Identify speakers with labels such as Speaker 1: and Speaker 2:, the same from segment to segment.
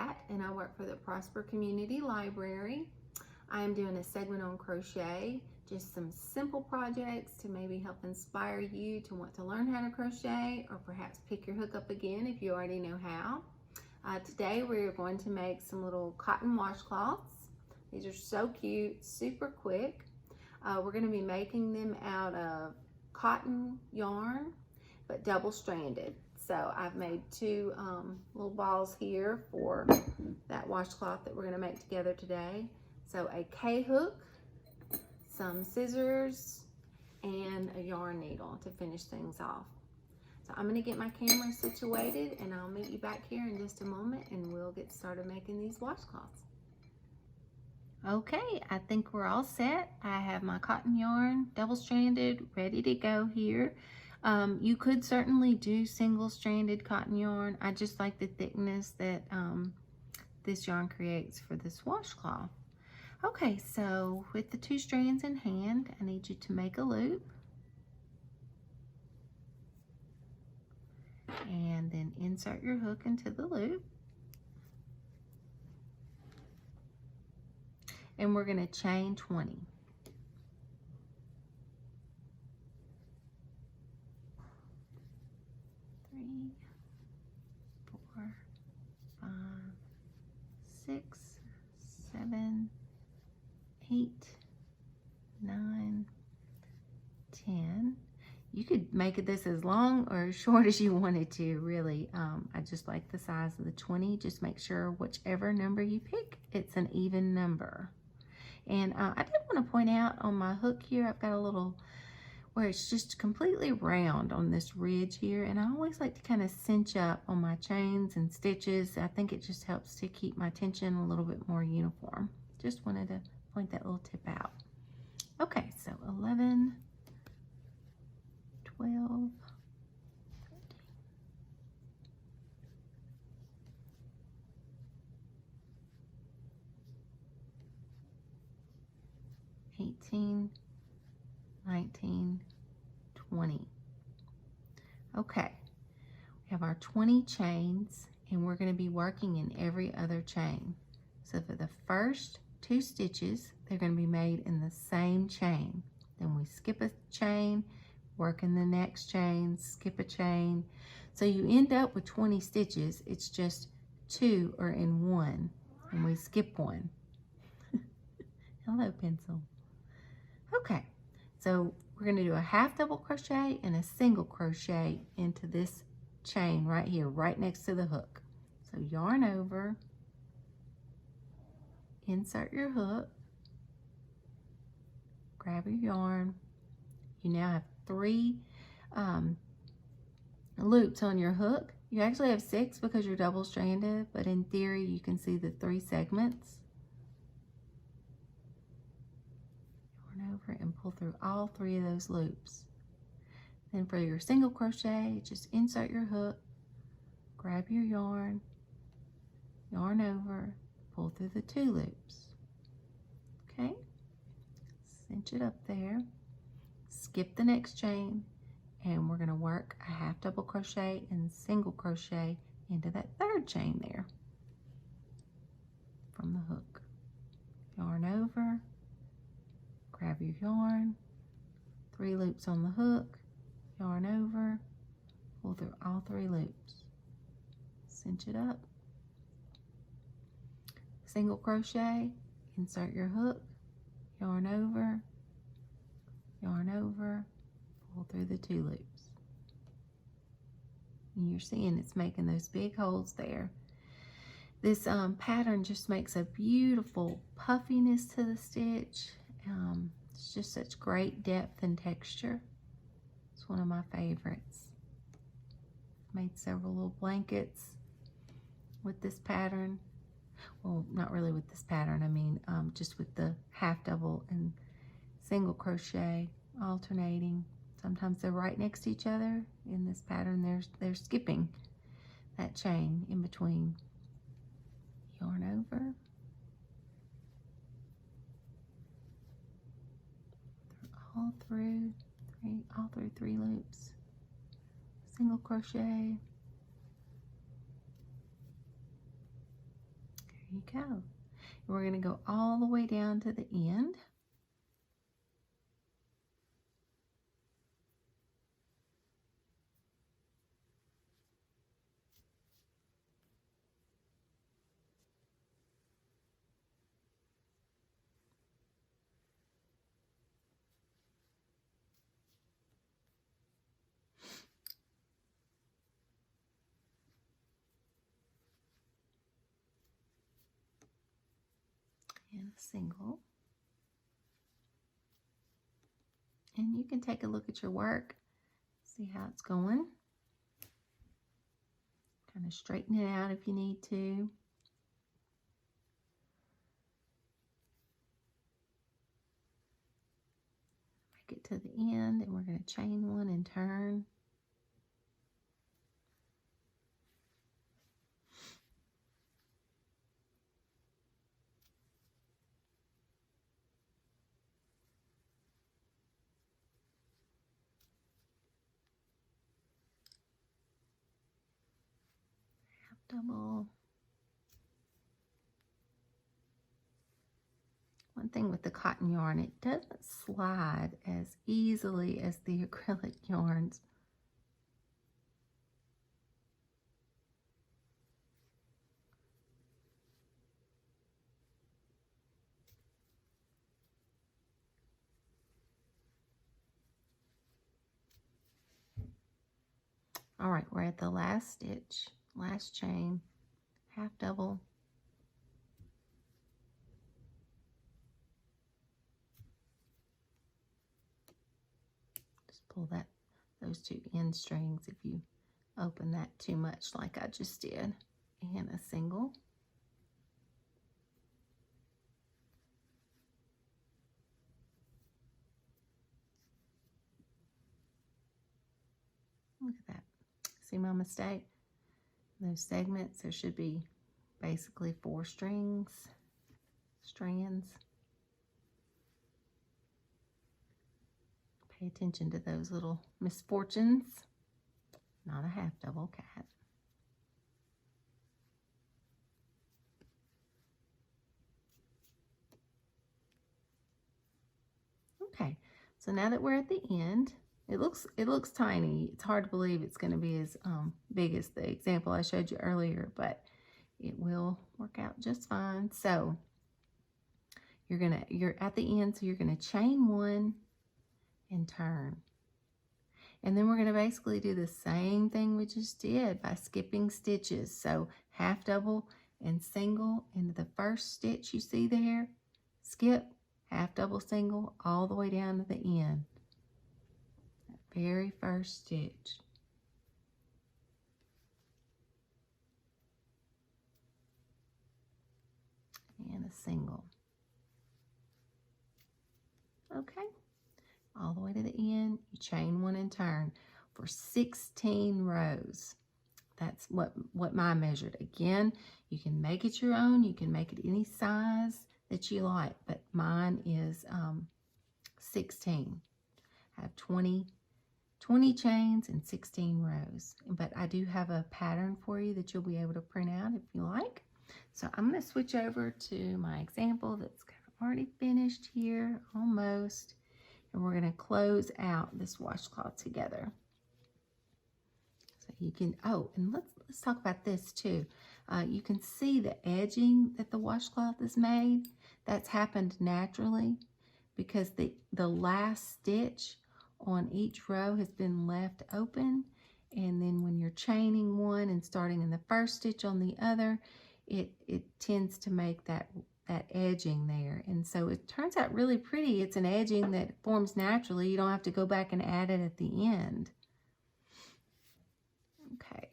Speaker 1: Pat, and I work for the Prosper Community Library. I am doing a segment on crochet, just some simple projects to maybe help inspire you to want to learn how to crochet, or perhaps pick your hook up again if you already know how. Today we're going to make some little cotton washcloths. These are so cute, super quick. We're going to be making them out of cotton yarn, but double-stranded. So I've made two little balls here for that washcloth that we're going to make together today. So a K-hook, some scissors, and a yarn needle to finish things off. So I'm going to get my camera situated, and I'll meet you back here in just a moment, and we'll get started making these washcloths. Okay, I think we're all set. I have my cotton yarn, double-stranded, ready to go here. You could certainly do single-stranded cotton yarn. I just like the thickness that this yarn creates for this washcloth. Okay, so with the two strands in hand, I need you to make a loop. And then insert your hook into the loop. And we're going to chain 20. 3, 4, 5, 6, 7, 8, 9, 10. You could make this as long or as short as you wanted to, really. I just like the size of the 20. Just make sure whichever number you pick, it's an even number. And I did want to point out on my hook here, I've got a little where it's just completely round on this ridge here, and I always like to kind of cinch up on my chains and stitches. I think it just helps to keep my tension a little bit more uniform. Just wanted to point that little tip out. Okay, so 11, 12, 13, 18, 19, 20. Okay, we have our 20 chains, and we're going to be working in every other chain. So for the first 2 stitches, they're going to be made in the same chain. Then we skip a chain, work in the next chain, skip a chain. So you end up with 20 stitches. It's just 2 are in one, and we skip one. Hello, pencil. Okay, so we're going to do a half double crochet and a single crochet into this chain right here, right next to the hook. So yarn over, insert your hook, grab your yarn. You now have 3 loops on your hook. You actually have 6 because you're double stranded, but in theory you can see the 3 segments. Over and pull through all 3 of those loops. Then for your single crochet, just insert your hook, grab your yarn, yarn over, pull through the 2 loops. Okay, cinch it up there, skip the next chain, and we're going to work a half double crochet and single crochet into that 3rd chain there from the hook. Yarn over, grab your yarn, 3 loops on the hook, yarn over, pull through all 3 loops, cinch it up, single crochet, insert your hook, yarn over, pull through the 2 loops. And you're seeing it's making those big holes there. This pattern just makes a beautiful puffiness to the stitch. It's just such great depth and texture. It's one of my favorites. Made several little blankets with this pattern. Well, not really with this pattern, I mean just with the half double and single crochet alternating. Sometimes they're right next to each other. In this pattern, they're skipping that chain in between. Yarn over, all through 3 loops, single crochet, you go. We're going to go all the way down to the end. And a single. And you can take a look at your work, see how it's going. Kind of straighten it out if you need to. Make it to the end, and we're going to chain one and turn. Double. One thing with the cotton yarn, it doesn't slide as easily as the acrylic yarns. All right, we're at the last stitch, last chain, half double. Just pull those two end strings if you open that too much like I just did, and a single. Look at that. See my mistake? Those segments, there should be basically 4 strands. Pay attention to those little misfortunes. Not a half double cat. Okay, so now that we're at the end, it looks tiny. It's hard to believe it's going to be as big as the example I showed you earlier, but it will work out just fine. So you're at the end, so you're gonna chain one and turn. And then we're gonna basically do the same thing we just did by skipping stitches. So half double and single into the first stitch you see there, skip, half double single, all the way down to the end. That very first stitch. And a single. Okay, all the way to the end, you chain one and turn for 16 rows. That's what mine measured. Again, you can make it your own. You can make it any size that you like, but mine is 16. I have 20 chains and 16 rows, but I do have a pattern for you that you'll be able to print out if you like. So I'm going to switch over to my example that's kind of already finished here, almost, and we're going to close out this washcloth together. So you can, oh, and let's talk about this too. You can see the edging that the washcloth is made. That's happened naturally because the last stitch on each row has been left open, and then when you're chaining one and starting in the first stitch on the other, it tends to make that edging there, and so it turns out really pretty. It's an edging that forms naturally. You don't have to go back and add it at the end. Okay,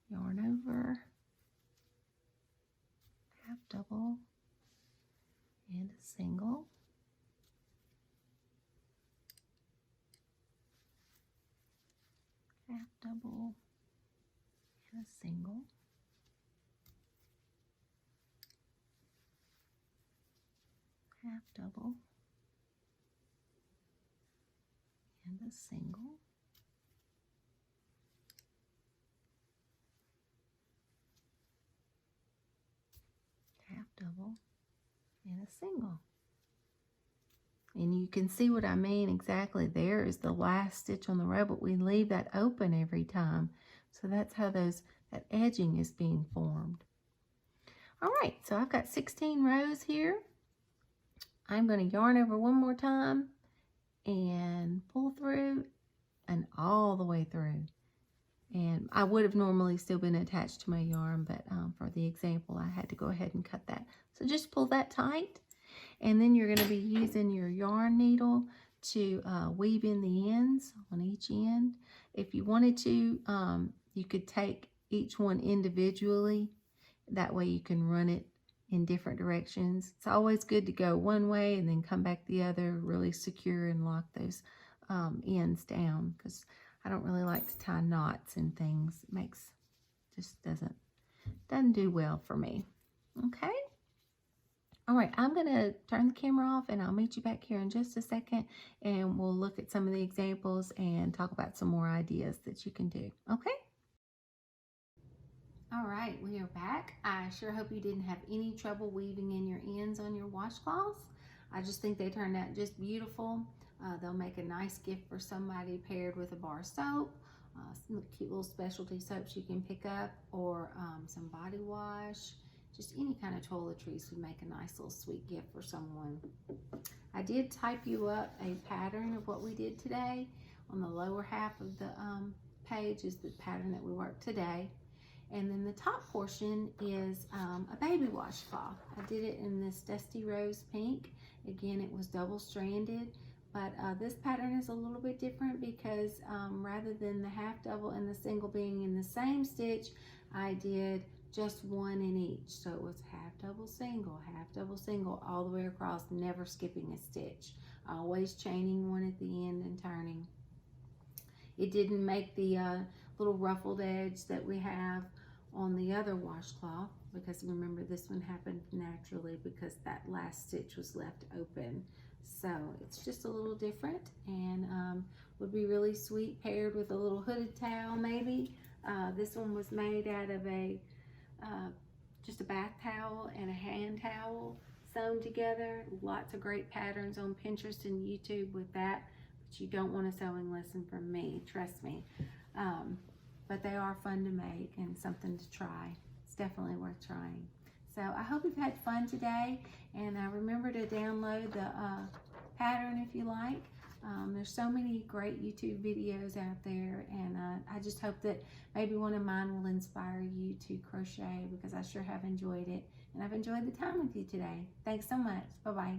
Speaker 1: yarn over, half double and a single, half double and a single, half double and a single, double, and a single. And you can see what I mean exactly. There is the last stitch on the row, but we leave that open every time. So that's how that edging is being formed. All right, so I've got 16 rows here. I'm going to yarn over one more time and pull through and all the way through. And I would have normally still been attached to my yarn, but for the example, I had to go ahead and cut that. So just pull that tight. And then you're going to be using your yarn needle to weave in the ends on each end. If you wanted to, you could take each one individually. That way you can run it in different directions. It's always good to go one way and then come back the other, really secure and lock those ends down, because I don't really like to tie knots and things. It just doesn't do well for me. Okay. All right, I'm going to turn the camera off and I'll meet you back here in just a second, and we'll look at some of the examples and talk about some more ideas that you can do. Okay? All right, we are back. I sure hope you didn't have any trouble weaving in your ends on your washcloths. I just think they turned out just beautiful. They'll make a nice gift for somebody paired with a bar soap, some cute little specialty soaps you can pick up, or some body wash. Just any kind of toiletries would make a nice little sweet gift for someone. I did type you up a pattern of what we did today. On the lower half of the page is the pattern that we worked today. And then the top portion is a baby washcloth. I did it in this Dusty Rose Pink. Again, it was double-stranded, but this pattern is a little bit different because rather than the half double and the single being in the same stitch, I did just one in each. So it was half double single all the way across, never skipping a stitch, always chaining one at the end and turning. It didn't make the little ruffled edge that we have on the other washcloth, because remember, this one happened naturally because that last stitch was left open. So it's just a little different, and would be really sweet paired with a little hooded towel maybe. This one was made out of just a bath towel and a hand towel sewn together. Lots of great patterns on Pinterest and YouTube with that, but you don't want a sewing lesson from me, trust me. But they are fun to make and something to try. It's definitely worth trying. So I hope you've had fun today, and remember to download the pattern if you like. There's so many great YouTube videos out there, and I just hope that maybe one of mine will inspire you to crochet, because I sure have enjoyed it, and I've enjoyed the time with you today. Thanks so much. Bye-bye.